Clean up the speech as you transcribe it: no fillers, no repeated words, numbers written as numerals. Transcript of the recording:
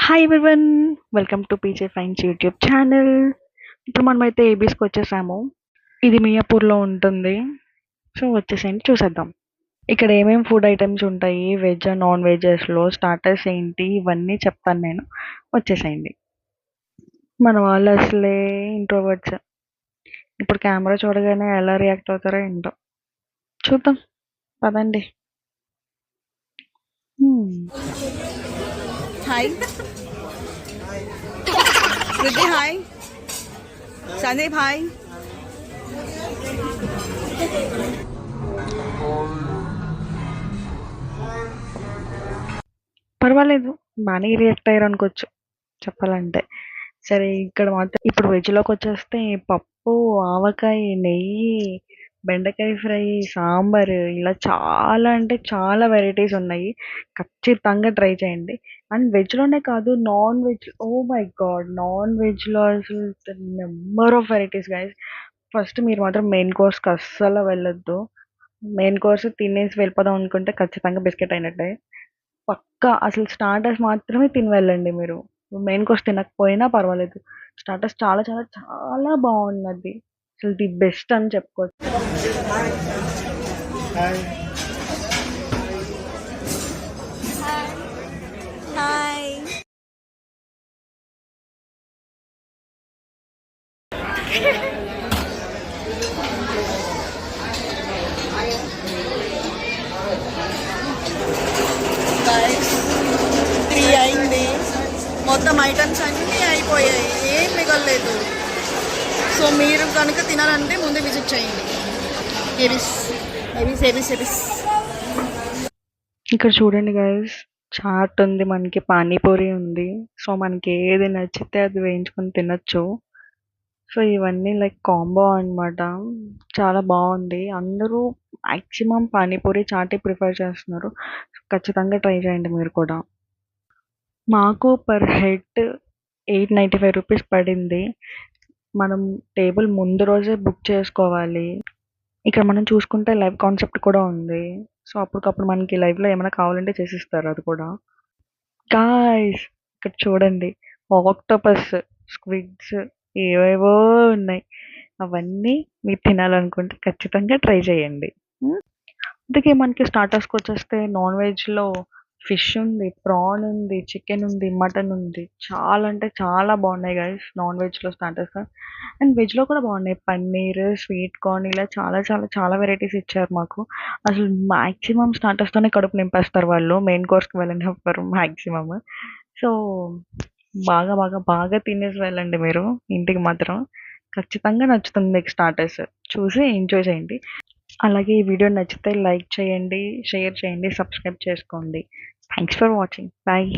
Hi everyone, welcome to PJ Fines YouTube channel. ఇప్పుడు మనమైతే ఏబీస్కి వచ్చేసాము. ఇది మియాపూర్లో ఉంటుంది. సో వచ్చేసేయండి, చూసేద్దాం ఇక్కడ ఏమేమి ఫుడ్ ఐటమ్స్ ఉంటాయి, వెజ్ నాన్ వెజెస్లో స్టార్టర్స్ ఏంటి, ఇవన్నీ చెప్తాను నేను. వచ్చేసేయండి. మన వాళ్ళు అసలే ఇంట్రోవర్ట్స్. ఇప్పుడు కెమెరా చూడగానే ఎలా రియాక్ట్ అవుతారో ఏంటో చూద్దాం, పదండి. హాయ్ కృతి, హాయ్ సందీప్, హాయ్. పర్వాలేదు, బాగానే రియాక్ట్ అయ్యారు అనుకోవచ్చు చెప్పాలంటే. సరే, ఇక్కడ మాత్రం ఇప్పుడు వెజ్లోకి వచ్చేస్తే పప్పు, ఆవకాయ, నెయ్యి, బెండకాయ ఫ్రై, సాంబార్, ఇలా చాలా అంటే చాలా వెరైటీస్ ఉన్నాయి. ఖచ్చితంగా ట్రై చేయండి. అండ్ వెజ్లోనే కాదు, non veg, oh my god, non వెజ్లో అసలు number of varieties guys. First మీరు మాత్రం మెయిన్ కోర్స్కి అస్సలు వెళ్ళొద్దు. మెయిన్ కోర్స్ తినేసి వెళ్ళిపోదాం అనుకుంటే ఖచ్చితంగా బిస్కెట్ అయినట్టే. పక్కా అసలు స్టార్టర్స్ మాత్రమే తిని వెళ్ళండి మీరు. మెయిన్ కోర్స్ తినకపోయినా పర్వాలేదు. స్టార్టర్స్ చాలా చాలా చాలా బాగున్నది. అసలు ది బెస్ట్ అని చెప్పుకోవచ్చు. హాయ్. గైస్ 3 అయింది, మొత్తం ఐటమ్స్ అన్నీ అయిపోయాయి, ఏం మిగలలేదు. సో మీరు కనుక తినాలంటే ముందే విజిట్ చేయండి. AB is AB is AB is AB is. ఇక్కడ చూడండి గైస్, చాట్ ఉంది, మనకి పానీపూరి ఉంది. సో మనకి ఏది నచ్చితే అది వేయించుకొని తినొచ్చు. సో ఇవన్నీ లైక్ కాంబో అన్నమాట. చాలా బాగుంది. అందరూ మ్యాక్సిమం పానీపూరి, చాటే ప్రిఫర్ చేస్తున్నారు. ఖచ్చితంగా ట్రై చేయండి మీరు కూడా. మాకు పర్ హెడ్ 895 రూపీస్ పడింది. మనం టేబుల్ ముందు రోజే బుక్ చేసుకోవాలి. ఇక్కడ మనం చూసుకుంటే లైవ్ కాన్సెప్ట్ కూడా ఉంది. సో అప్పటికప్పుడు మనకి లైవ్లో ఏమైనా కావాలంటే చేసిస్తారు అది కూడా. గాయ్స్, ఇక్కడ చూడండి, ఆక్టోపస్, స్క్విడ్స్, ఏవేవో ఉన్నాయి. అవన్నీ మీరు తినాలనుకుంటే ఖచ్చితంగా ట్రై చేయండి. అందుకే మనకి స్టార్టర్స్కి వచ్చేస్తే నాన్ వెజ్లో ఫిష్ ఉంది, ప్రాన్ ఉంది, చికెన్ ఉంది, మటన్ ఉంది. చాలా అంటే చాలా బాగున్నాయి గైస్ నాన్ వెజ్లో స్టార్టర్స్. అండ్ వెజ్లో కూడా బాగున్నాయి. పన్నీర్, స్వీట్ కార్న్, ఇలా చాలా చాలా చాలా వెరైటీస్ ఇచ్చారు మాకు. అసలు మ్యాక్సిమం స్టార్టర్స్తోనే కడుపు నింపేస్తారు వాళ్ళు. మెయిన్ కోర్స్కి వెళ్ళనివ్వరు మ్యాక్సిమమ్. సో బాగా బాగా బాగా తినేసి వెళ్ళండి మీరు ఇంటికి మాత్రం. ఖచ్చితంగా నచ్చుతుంది మీకు స్టార్టర్స్. చూసి ఎంజాయ్ చేయండి. అలాగే ఈ వీడియో నచ్చితే లైక్ చేయండి, షేర్ చేయండి, సబ్స్క్రైబ్ చేసుకోండి. Thanks for watching. బాయ్.